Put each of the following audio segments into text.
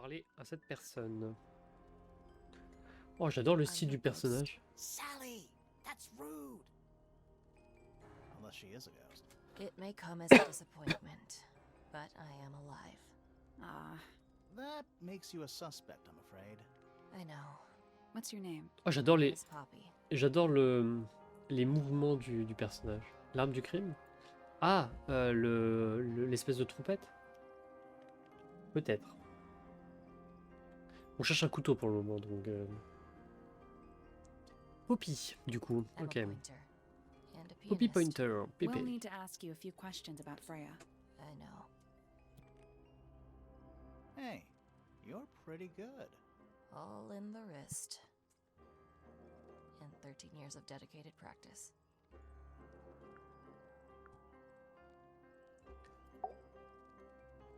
parler à cette personne. Oh, j'adore le style du personnage. Sally, that's rude. Unless she is a ghost. It may come as a disappointment, but I am alive. Ah, That makes you a suspect, I'm afraid. I know. what's your name? Oh, j'adore les, Miss Poppy. j'adore les mouvements du personnage. L'arme du crime? Ah, l'espèce de trompette? Peut-être. On cherche un couteau pour le moment, donc... Poppy, du coup. I'm Ok. a pointer. And a Poppy pianist. Pointer. We'll Pépé. need to ask you a few questions about Freya. I know. Hey, you're pretty good. All in the wrist. And 13 years of dedicated practice.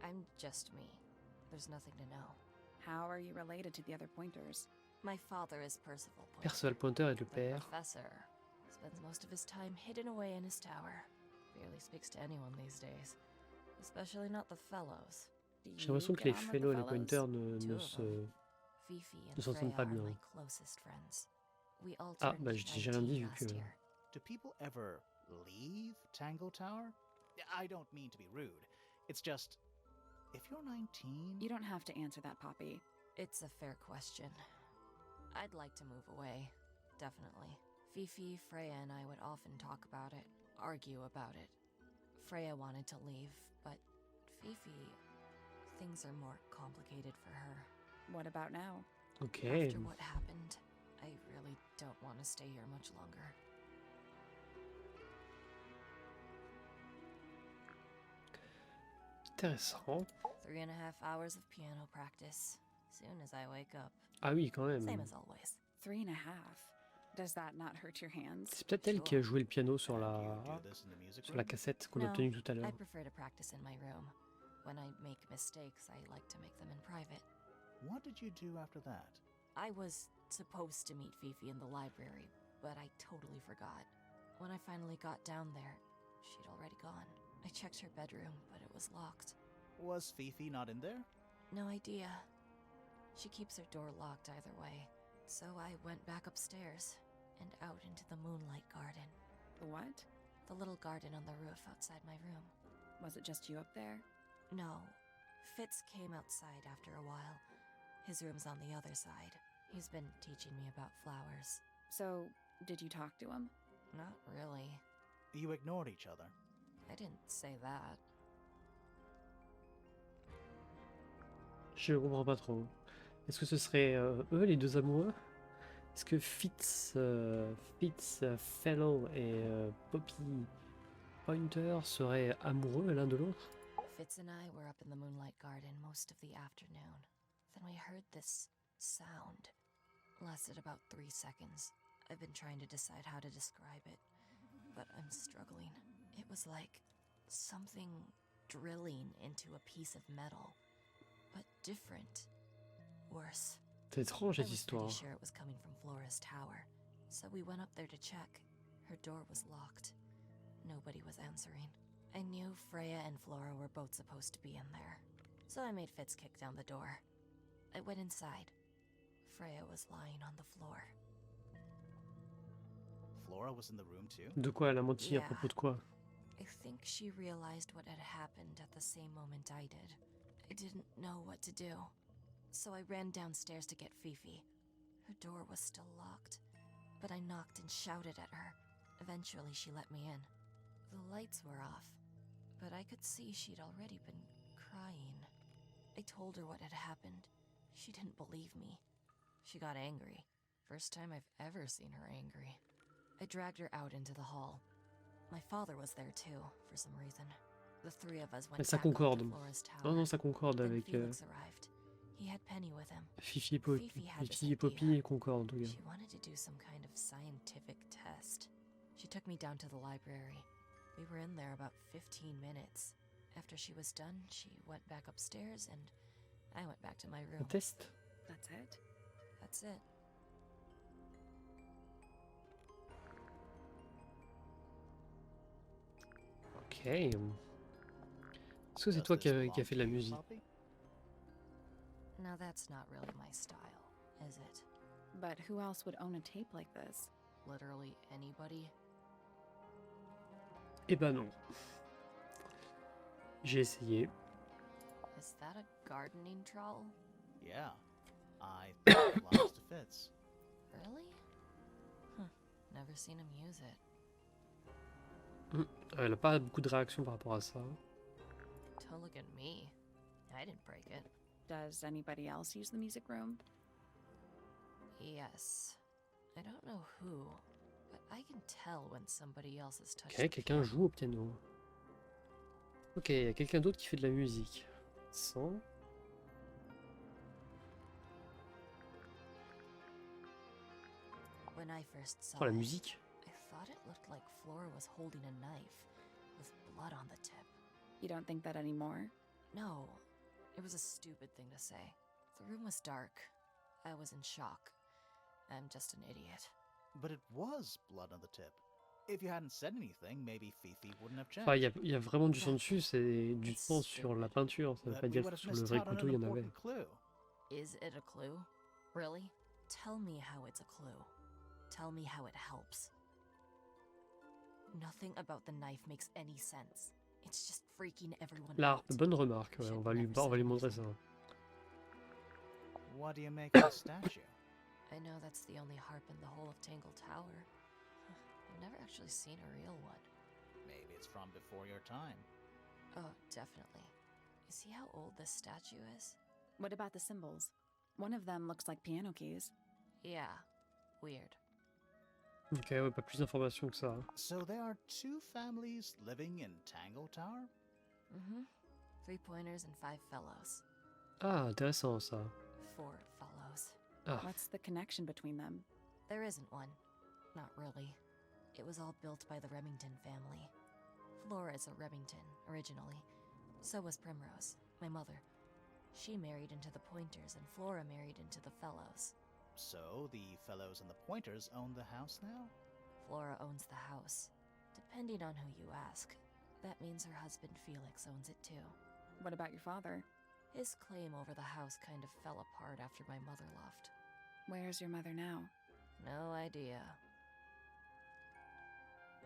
I'm just me. There's nothing to know. How are you related to the other pointers? My father is Percival Pointer. Percival Pointer est le The père. professor spends most of his time hidden away in his tower. Barely speaks to anyone these days. Especially not the fellows. Do J'ai you l'impression que get les on with the fellows et les fellows? pointers Two ne of se... them. Fifi ne and s'entendent Freya pas are bien. my closest friends. We all Ah, turned bah j'ai rien dit 19 vu last que... year. Do people ever leave Tangle Tower? I don't mean to be rude. It's just, if you're 19... You don't have to answer that, Poppy. It's a fair question. I'd like to move away, definitely. Fifi, Freya, and I would often talk about it, argue about it. Freya wanted to leave, but Fifi, things are more complicated for her. What about now? Ok. After what happened, I really don't want to stay here much longer. Intéressant. 3.5 hours of piano practice, soon as I wake up. Ah oui, quand même. Same as always. 3.5. Does that not hurt your hands? C'est peut-être elle qui a joué le piano sur And la, you do this in the music sur la room? cassette qu'on a No, obtenue tout à I l'heure. prefer to practice in my room. When I make mistakes, I like to make them in private. What did you do after that? I was supposed to meet Fifi in the library, but I totally forgot. When I finally got down there, she'd already gone. I checked her bedroom, but it was locked. Was Fifi not in there? No idea. She keeps her door locked either way. So I went back upstairs and out into the moonlight garden. The what? The little garden on the roof outside my room. Was it just you up there? No. Fitz came outside after a while. His room's on the other side. He's been teaching me about flowers. So, did you talk to him? Not really. You ignored each other. I didn't say that. Je comprends pas trop. Est-ce que ce serait eux, les deux amoureux? Est-ce que Fellow et Poppy Pointer seraient amoureux l'un de l'autre? Fitz and I were up in the moonlight garden most of the afternoon. Then we heard this sound. Lasted about 3 seconds. I've been trying to decide how to describe it, but I'm struggling. It was like something drilling into a piece of metal, but different. Worse. C'est étrange I cette was pretty histoire. sure it was coming from Flora's tower, so we went up there to check. Her door was locked. Nobody was answering. I knew Freya and Flora were both supposed to be in there, so I made Fitz kick down the door. I went inside. Freya was lying on the floor. Flora was in the room too? De quoi elle a menti à Yeah. propos de quoi? I think she realized what had happened at the same moment I did. I didn't know what to do, so I ran downstairs to get Fifi. Her door was still locked, but I knocked and shouted at her. Eventually, she let me in. The lights were off, but I could see she'd already been crying. I told her what had happened. She didn't believe me. She got angry. First time I've ever seen her angry. I dragged her out into the hall. My father was there too, for some reason. The three of us went Mais ça back up to concorde. Flora's tower. Non, non, ça concorde Then avec Felix arrived. He had Penny with him. Fifi et Fifi had this Fifi et Poppy idea. concordent. En tout cas. She wanted to do some kind of scientific test. She took me down to the library. We were in there about 15 minutes. After she was done, she went back upstairs and I went back to my Un room. test? That's it? That's it. Ok. Est-ce que c'est toi qui a fait de la musique? Now that's not really my style, is it? But who else would own a tape like this? Literally anybody? Eh ben non. J'ai essayé. Is that a gardening trowel? Yeah. I think it belongs to Fitz. Really? Huh. Never seen him use it. Elle a pas beaucoup de réactions par rapport à ça. Don't look at me. I didn't break it. Does anybody else use the music room? Yes. I don't know who, but I can tell when somebody else has touched Ok, the quelqu'un piano. joue au piano. Ok, il y a quelqu'un d'autre qui fait de la musique. Sans. When I first saw Oh, la it, musique. I thought it looked like Flora was holding a knife with blood on the tip. You don't think that anymore? No, it was a stupid thing to say. The room was dark. I was in shock. I'm just an idiot. But it was blood on the tip. If you hadn't said anything, maybe Fifi wouldn't have Enfin, checked. il y a vraiment du sang dessus, c'est du sang sur la peinture. Ça veut But pas we dire would que have sur le missed vrai out on couteau, an il y en avait. important clue. Is it a clue? Really? Tell me how it's a clue. Tell me how it helps. Nothing about the knife makes any sense. It's just freaking everyone out. L'harpe, bonne remarque. Ouais, on va lui montrer ça. What do you make of the statue? I know that's the only harp in the whole of Tangle Tower. I've never actually seen a real one. Maybe it's from before your time. Oh, definitely. You see how old this statue is? What about the symbols? One of them looks like piano keys. Yeah, weird. Ok, ouais, pas plus d'informations que ça. So there are two families living in Tangle Tower? Mm-hmm. 3 pointers and 5 fellows. Ah, intéressant ça. 4 fellows. Ah, What's the connection between them? There isn't one. Not really. It was all built by the Remington family. Flora is a Remington, originally. So was Primrose, my mother. She married into the Pointers, and Flora married into the Fellows. So the fellows and the pointers own the house now? Flora owns the house. Depending on who you ask, that means her husband Felix owns it too. What about your father? His claim over the house kind of fell apart after my mother left. Where's your mother now? No idea.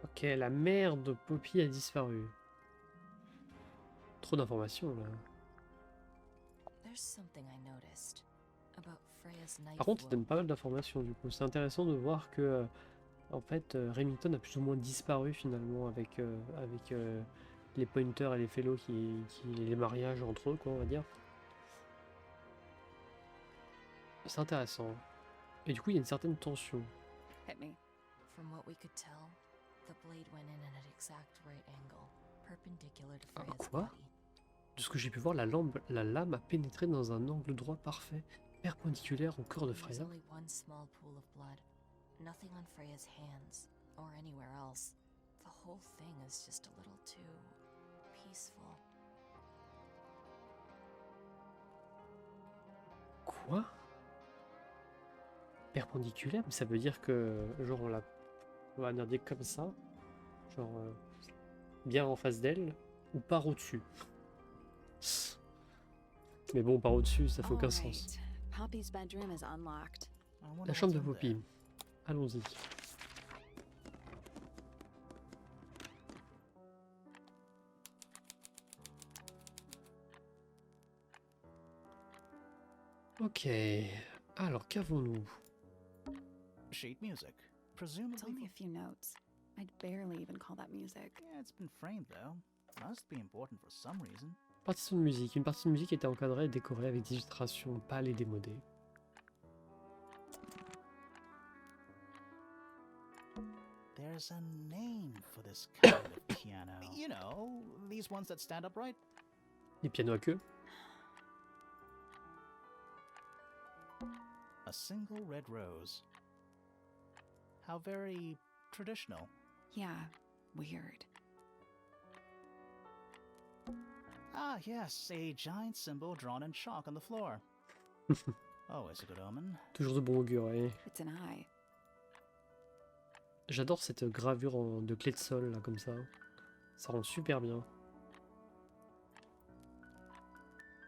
ok, la mère de Poppy a disparu. Trop d'informations là. There's something I noticed about Freya's knife Par contre, il donne wound. pas mal d'informations du coup. C'est intéressant de voir que, en fait, Remington a plus ou moins disparu finalement avec, les pointers et les fellows les mariages entre eux, quoi, on va dire. C'est intéressant. Et du coup, il y a une certaine tension. Hit me. From what we could tell, the blade went in at an exact right angle, perpendicular to Ah, Freya's quoi? body. De ce que j'ai pu voir, la lame a pénétré dans un angle droit parfait, perpendiculaire au corps de There's Freya. only one small pool of blood. Nothing on Freya's hands, or anywhere else. The whole thing is just a little too peaceful. Quoi? Perpendiculaire? Mais ça veut dire que, genre, on va regarder comme ça, genre, bien en face d'elle, ou par au-dessus. Mais bon, par au-dessus, ça fait aucun All sens. right. Poppy's bedroom is unlocked. I wonder La chambre de what's in Poppy. there. Allons-y. Ok. Alors, qu'avons-nous? Sheet music. It's Presumably. only a few notes. I'd barely even call that music. Yeah, it's been framed though. Must be important for some reason. Partition de musique. Une partie de musique était encadrée et décorée avec des illustrations pâles et démodées. There's a name for this kind of piano. You know, these ones that stand upright. Les pianos à queue. A single red rose. How very traditional. Yeah, weird. Ah, yes, a giant symbol drawn in chalk on the floor. Always a good omen. Toujours de bon augure, ouais. It's an eye. J'adore cette gravure de clé de sol, là, comme ça. Ça rend super bien.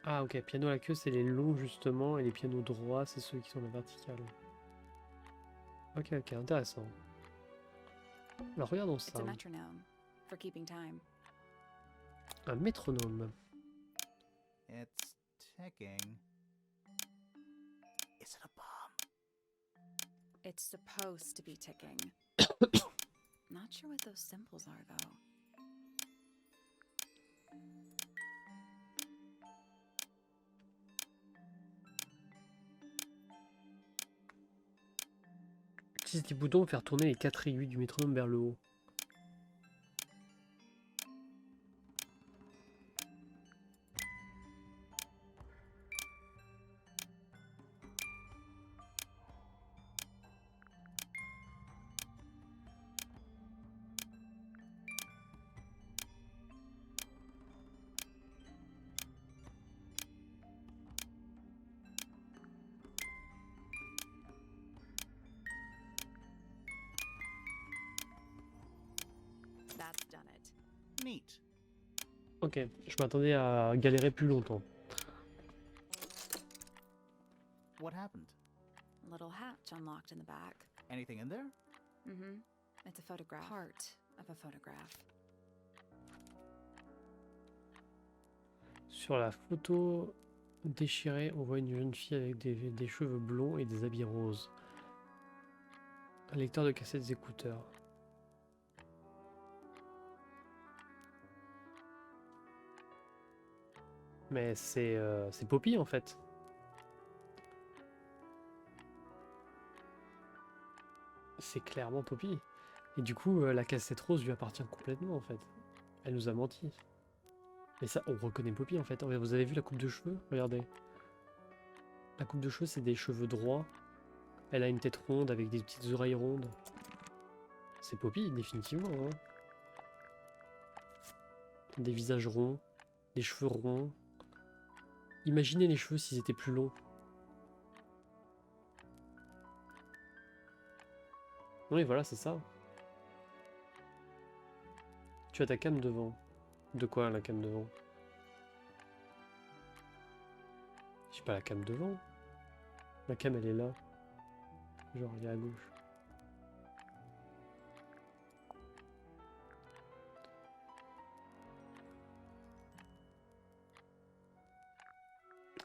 Ah ok, piano à la queue c'est les longs justement, et les pianos droits c'est ceux qui sont à la verticale. Ok, ok, intéressant. Alors regardons It's ça. a metronome for keeping time. Un métronome. It's ticking. Is it a bomb? It's supposed to be ticking. Not sure what those symbols are, though. Utilise des boutons pour faire tourner les 4 aiguilles du métronome vers le haut. That's done it. Neat. Ok, je m'attendais à galérer plus longtemps. What happened? A little hatch unlocked in the back. Anything in there? Mm-hmm. It's a photograph. Part of a photograph. Sur la photo déchirée, on voit une jeune fille avec des cheveux blonds et des habits roses. Un lecteur de cassettes écouteurs. Mais c'est Poppy en fait. C'est clairement Poppy. Et du coup, la cassette rose lui appartient complètement en fait. Elle nous a menti. Mais ça, on reconnaît Poppy en fait. Vous avez vu la coupe de cheveux? Regardez. La coupe de cheveux, c'est des cheveux droits. Elle a une tête ronde avec des petites oreilles rondes. C'est Poppy, définitivement. Hein. Des visages ronds, des cheveux ronds. Imaginez les cheveux s'ils étaient plus longs. Oui, voilà, c'est ça. Tu as ta cam devant. De quoi la cam devant? J'ai pas la cam devant. La cam elle est là. Genre elle est à gauche.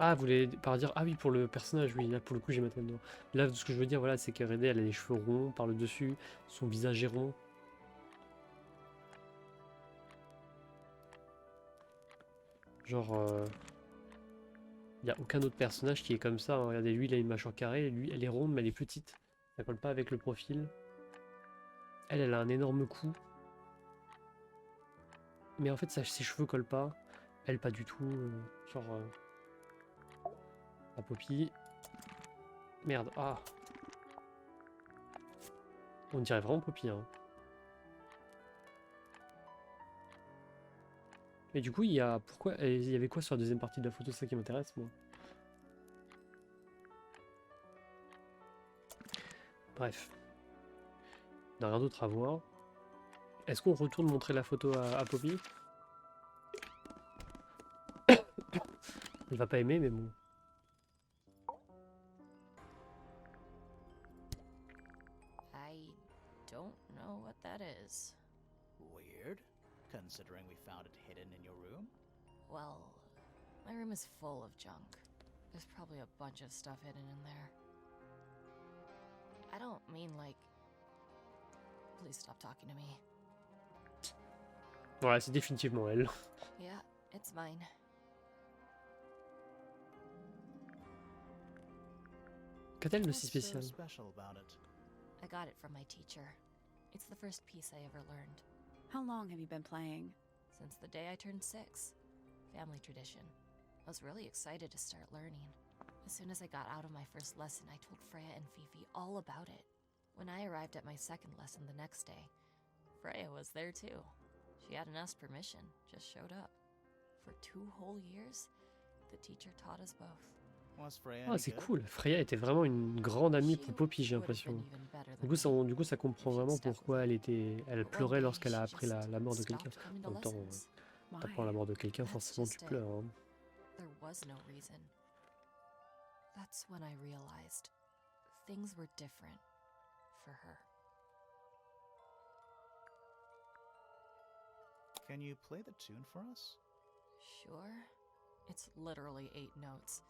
Ah, vous voulez par dire... Ah oui, pour le personnage, oui, là pour le coup j'ai ma tête devant. Là, ce que je veux dire, voilà, c'est que Redé, elle a les cheveux ronds par le dessus, son visage est rond. Genre... Il n'y a aucun autre personnage qui est comme ça. Hein. Regardez, lui, il a une mâchoire carrée. Lui, elle est ronde, mais elle est petite. Ça colle pas avec le profil. Elle a un énorme cou. Mais en fait, ses cheveux collent pas. Elle, pas du tout. La Poppy. Merde. Ah. On dirait vraiment Poppy. Hein. Et du coup, il y a... Pourquoi... Il y avait quoi sur la deuxième partie de la photo? C'est ça qui m'intéresse, moi. Bref. On n'a rien d'autre à voir. Est-ce qu'on retourne montrer la photo à Poppy? Elle va pas aimer, mais bon. I don't know what that is. Weird, considering we found it hidden in your room. Well, my room is full of junk. There's probably a bunch of stuff hidden in there. I don't mean like... Please stop talking to me. Voilà, c'est définitivement elle. Yeah, it's mine. Qu'a-t-elle de What's si so spécial? special about it? I got it from my teacher. It's the first piece I ever learned. How long have you been playing? Since the day I turned 6. Family tradition. I was really excited to start learning. As soon as I got out of my first lesson, I told Freya and Fifi all about it. When I arrived at my second lesson the next day, Freya was there too. She hadn't asked permission, just showed up. For 2 whole years, the teacher taught us both. Was Freya Ah, any c'est good? cool. Freya était vraiment une grande amie pour Poppy, j'ai She would have l'impression. been even better Du than coup, me ça comprend if she'd vraiment stuck with pourquoi me. elle But one pleurait day, lorsqu'elle a she appris just la mort de quelqu'un. stopped coming En to même temps, lessons. t'apprends la Why? mort de quelqu'un, That's forcément tu just it. pleures. Hein. There was no reason. That's when I realized things were different for her. Can you play the tune for us? Sure. It's literally 8 notes.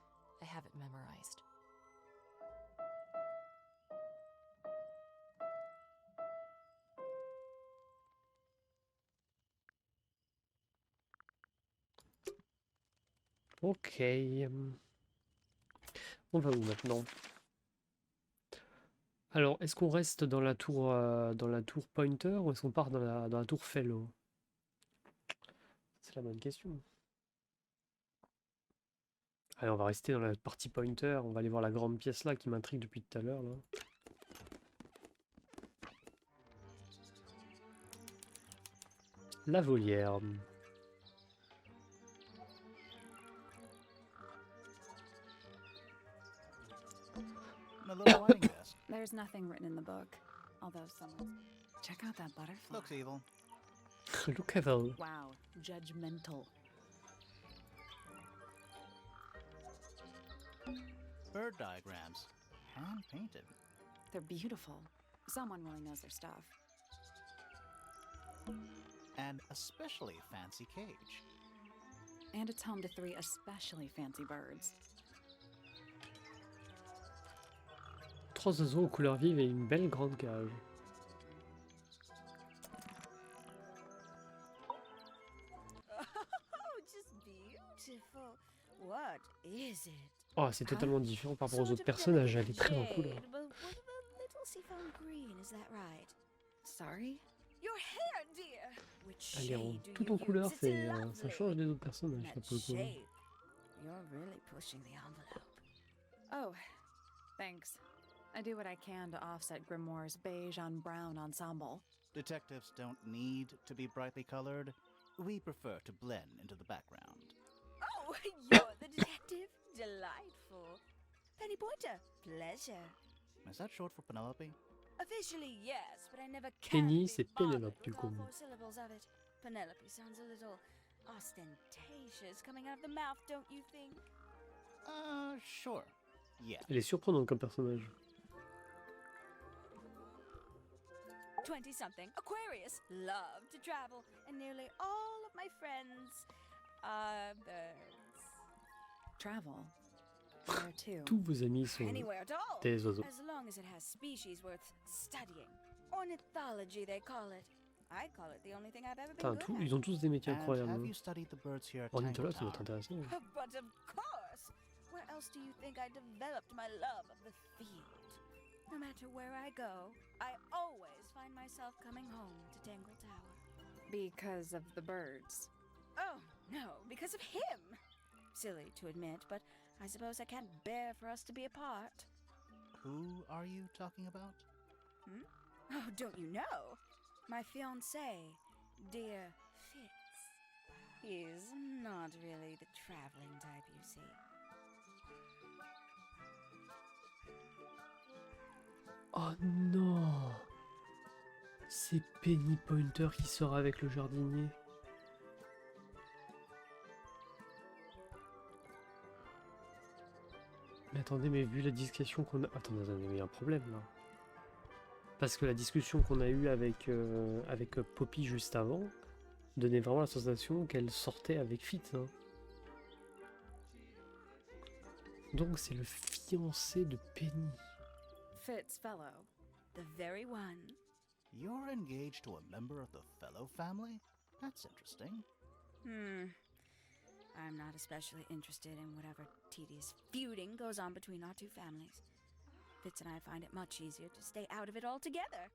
I have it memorized. Ok. On va où maintenant? Alors, est-ce qu'on reste dans la tour pointer ou est-ce qu'on part dans la tour fellow? C'est la bonne question. Allez, on va rester dans la partie pointer. On va aller voir la grande pièce là qui m'intrigue depuis tout à l'heure là. La volière. My little writing desk. There's nothing written in the book, although someone. Check out that butterfly. Looks evil. Look at that. Wow, judgmental. Bird diagrams. Hand painted. They're beautiful. Someone really knows their stuff. And especially fancy cage. And it's home to 3 especially fancy birds. 3 oiseaux aux couleurs vives et une belle grande cage. Oh, just beautiful. What is it? Oh, c'est totalement différent par rapport aux autres personnages. Elle est très en couleur. Jade, but what about little seafoam green? Is that right? Sorry? Your hair, dear. Which Elle est en, shade do tout you en couleur. use? It's Ça lovely. change des autres personnages. That Ça, pour le coup. shade. You're really pushing the envelope. Oh, thanks. I do what I can to offset Grimoire's beige on brown ensemble. Detectives don't need to be brightly colored. We prefer to blend into the background. Oh, you're the detective? Delightful. Penny Pointer, pleasure. Is that short for Penelope? Officially, yes, but I never can Penny, be c'est bothered Pénélope, du with coup. all 4 syllables of it. Penelope sounds a little ostentatious coming out of the mouth, don't you think? Sure. Yeah. Elle est surprenante comme personnage. 20-something, Aquarius, love to travel, and nearly all of my friends are birds. Travel. Where to? Tous vos amis sont Anywhere at all, des oiseaux. as long as it has species worth studying. Ornithology, they call it. I call it the only thing I've ever been Putain, good ils ont tous des métiers And incroyables. have hein. you studied the birds here at Tangle Ornithologue, ça doit être Tower? intéressant. at. But of course! Where else do you think I developed my love of the field? No matter where I go, I always find myself coming home to Tangle Tower. Because of the birds. Oh, no, because of him! Silly to admit, but I suppose I can't bear for us to be apart. Who are you talking about? Oh, don't you know? My fiancé, dear Fitz. He's not really the traveling type, you see. Oh non! C'est Penny Pointer qui sort avec le jardinier. Mais attendez, mais vu la discussion qu'on a... Attendez, il y a un problème là. Parce que la discussion qu'on a eue avec Poppy juste avant donnait vraiment la sensation qu'elle sortait avec Fitz. Hein. Donc c'est le fiancé de Penny. Fitzfellow. The very one. You're engaged to a member of the Fellow family? That's interesting. I'm not especially interested in whatever tedious feuding goes on between our 2 families. Fitz and I find it much easier to stay out of it altogether.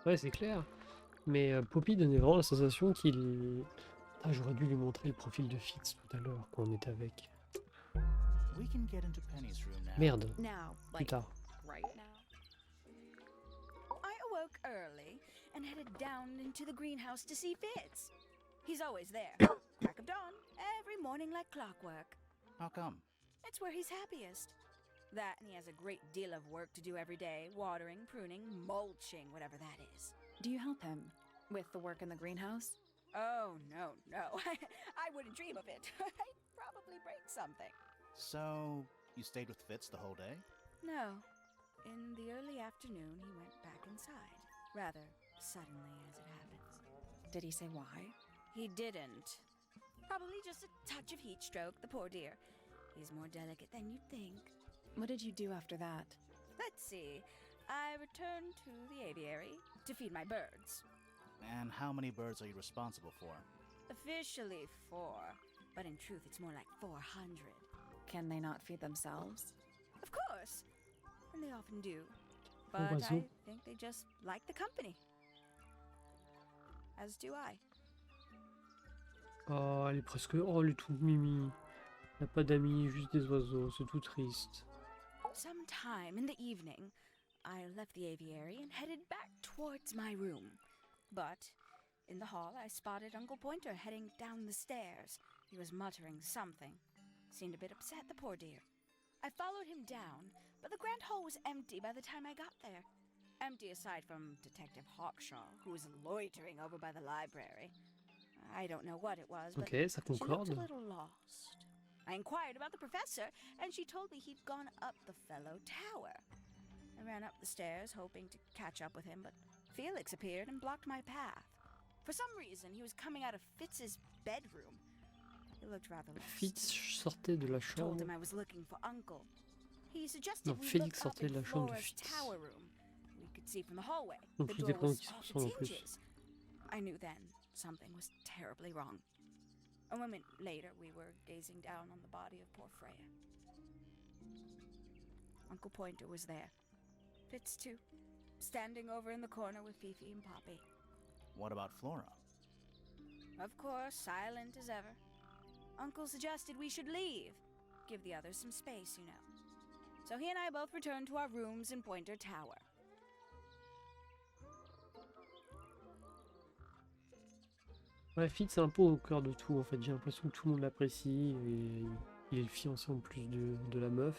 Ouais, c'est clair. Mais Poppy donnait vraiment la sensation qu'il... Ah, j'aurais dû lui montrer le profil de Fitz tout à l'heure quand on était avec. We can get into Penny's room now. Merde, Now, plus like, tard. right now? I awoke early and headed down into the greenhouse to see Fitz. He's always there, crack of dawn, every morning like clockwork. How come? It's where he's happiest. That and he has a great deal of work to do every day, watering, pruning, mulching, whatever that is. Do you help him? With the work in the greenhouse? Oh, no, no. I wouldn't dream of it. I'd probably break something. So, you stayed with Fitz the whole day? No. In the early afternoon, he went back inside. Rather suddenly, as it happens. Did he say why? He didn't. Probably just a touch of heat stroke, the poor dear. He's more delicate than you'd think. What did you do after that? Let's see. I returned to the aviary to feed my birds. And how many birds are you responsible for? Officially 4, but in truth it's more like 400. Can they not feed themselves? Of course, and they often do. But Réseaux. I think they just like the company. As do I. Oh, elle est presque... Oh, elle est toute mimi. Elle n'a pas d'amis, juste des oiseaux. C'est tout triste. Sometime in the evening, I left the aviary and headed back towards my room. But in the hall, I spotted Uncle Pointer heading down the stairs. He was muttering something. Seemed a bit upset, the poor dear. I followed him down, but the grand hall was empty by the time I got there. Empty aside from Detective Hawkshaw, who was loitering over by the library. I don't know what it was, but Ok, ça she looked concorde. a little lost. I inquired about the professor, and she told me he'd gone up the fellow tower. I ran up the stairs, hoping to catch up with him, but Felix appeared and blocked my path. For some reason, he was coming out of Fitz's bedroom. He looked rather lost. Fitz sortait de la Told chambre. him I was looking for Uncle. He suggested Non, we Félix look up sortait de in la chambre de Flora's Fitz. tower room. We could see from the hallway. Donc The tous des door prénoms was qui se off ressemblent en its plus. hinges. I knew then something was terribly wrong. A moment later, we were gazing down on the body of poor Freya. Uncle Pointer was there. Fitz, too, standing over in the corner with Fifi and Poppy. What about Flora? Of course, silent as ever. Uncle suggested we should leave. Give the others some space, you know. So he and I both returned to our rooms in Pointer Tower. Ouais, Fitz c'est un peu au cœur de tout en fait. J'ai l'impression que tout le monde l'apprécie et il est le fiancé en plus de la meuf.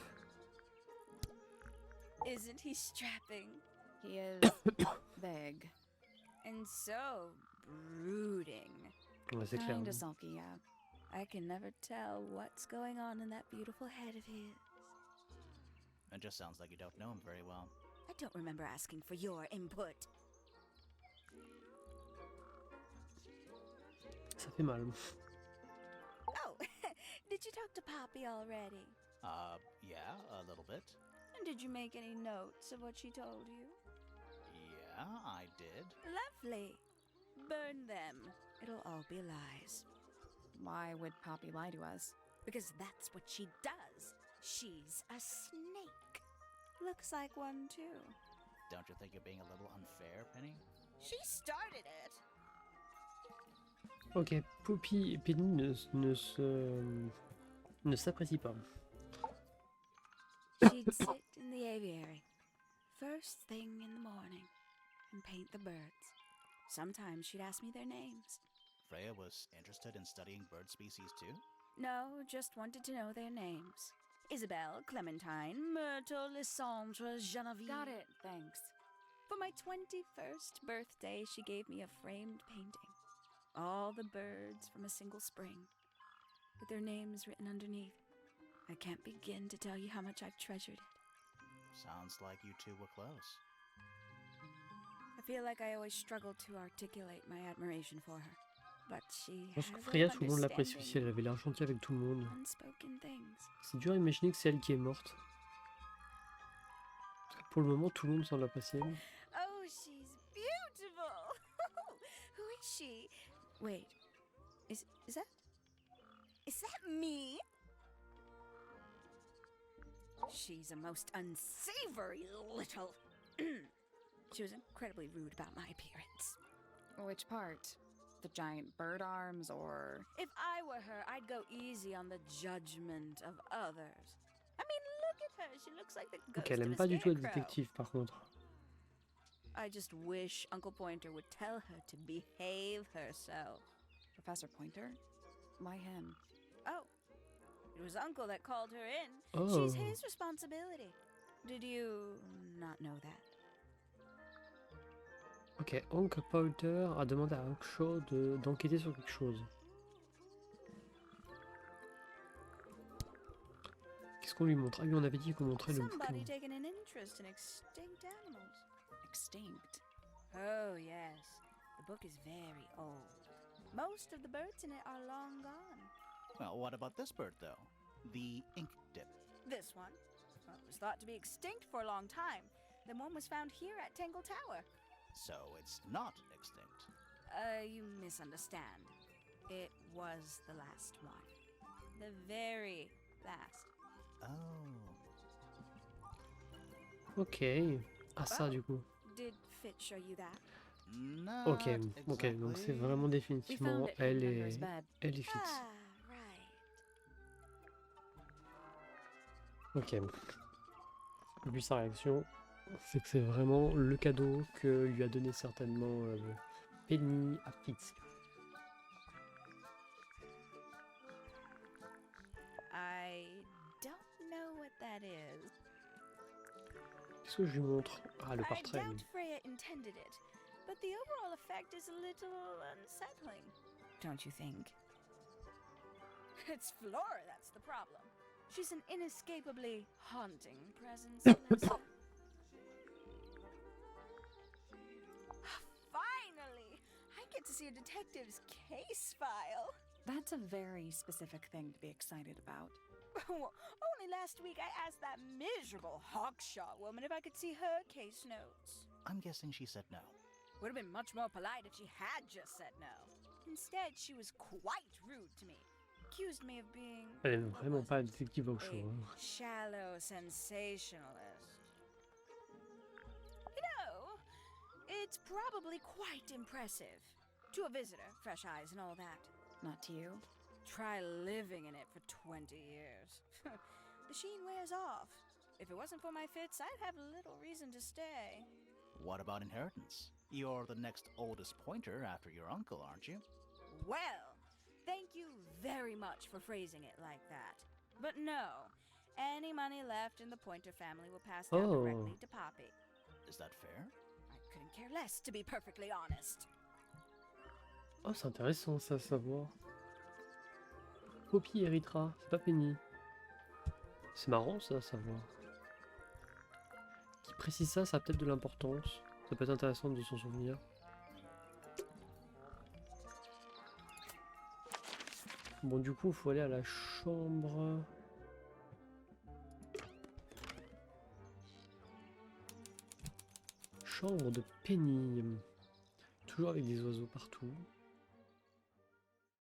Isn't he strapping? He is big. And so brooding. Ouais, c'est clair. Kinda sulky, yeah. I can never tell what's going on in that beautiful head of his. It just sounds like you don't know him very well. I don't remember asking for your input. Ça fait mal. Oh, did you talk to Poppy already? Yeah, a little bit. And did you make any notes of what she told you? Yeah, I did. Lovely. Burn them. It'll all be lies. Why would Poppy lie to us? Because that's what she does. She's a snake. Looks like one, too. Don't you think you're being a little unfair, Penny? She started it. Ok, Poppy et Penny ne s'apprécient pas. She'd sit in the aviary, first thing in the morning, and paint the birds. Sometimes she'd ask me their names. Freya was interested in studying bird species too? No, just wanted to know their names. Isabelle, Clementine, Myrtle, Lysandre, Genevieve. Got it, thanks. For my 21st birthday, she gave me a framed painting. All the birds from a single spring, with their names written underneath. I can't begin to tell you how much I've treasured it. Sounds like you two were close. I feel like I always struggled to articulate my admiration for her. But she Je pense has que a Freya, way of tout le monde l'apprécie aussi. Elle understanding avait l'air gentille avec tout le monde. unspoken things. C'est dur à imaginer que c'est elle qui est morte. Parce que pour le moment, tout le monde semble l'apprécier. Oh, she's beautiful. Who is she? Wait, is that me? She's a most unsavory little. She was incredibly rude about my appearance. Which part? The giant bird arms, or... If I were her, I'd go easy on the judgment of others. I mean, look at her. She looks like the ghost Ok, elle of aime a pas du tout être scarecrow. détective par contre. I just wish Uncle Pointer would tell her to behave herself. Professor Pointer? Why him? Oh, it was Uncle that called her in. Oh. She's his responsibility. Did you not know that? Ok, Hank Powder a demandé à Hank Shaw d'enquêter sur quelque chose. Qu'est-ce qu'on lui montre? Ah oui, on avait dit qu'on montrait le Somebody bouquin. taken an interest in extinct animals. Extinct? Oh, yes. The book is very old. Most of the birds in it are long gone. Well, what about this bird, though? The ink dip. This one? Well, it was thought to be extinct for a long time. Then one was found here at Tangle Tower. So it's not extinct. You misunderstand. It was the last one. The very last. Oh. Ok. Ah ça du coup. Did Fit show you that? Not Ok, ok, donc c'est exactly. vraiment We définitivement found it elle hidden under est, his bed. elle est fixe. Ah, right. Ok. Vu sa réaction, c'est que c'est vraiment le cadeau que lui a donné certainement Penny à Fitz. I don't know what that is. Qu'est-ce que je lui montre? Ah, le I portrait. doubt Oui. Freya intended it, but the overall effect is a little unsettling. Don't you think? It's Flora that's the problem. She's an inescapably haunting presence, Alyssa. Finally! I get to see a detective's case file. That's a very specific thing to be excited about. Only last week I asked that miserable Hawkshaw woman if I could see her case notes. I'm guessing she said no. Would have been much more polite if she had just said no. Instead, she was quite rude to me. Accused me of being Elle aime vraiment pas le détective au show. a shallow sensationalist. You know, it's probably quite impressive. To a visitor, fresh eyes and all that. Not to you. Try living in it for 20 years. The sheen wears off. If it wasn't for my fits, I'd have little reason to stay. What about inheritance? You're the next oldest pointer after your uncle, aren't you? Well, thank you very much for phrasing it like that. But no, any money left in the Pointer family will pass down Oh. directly to Poppy. Is that fair? I couldn't care less, to be perfectly honest. Oh, c'est intéressant ça à savoir. Poppy héritera, c'est pas Penny. C'est marrant ça à savoir. Qui précise ça, ça a peut-être de l'importance. Ça peut être intéressant de s'en souvenir. Bon, du coup, il faut aller à la chambre. Chambre de Penny. Toujours avec des oiseaux partout.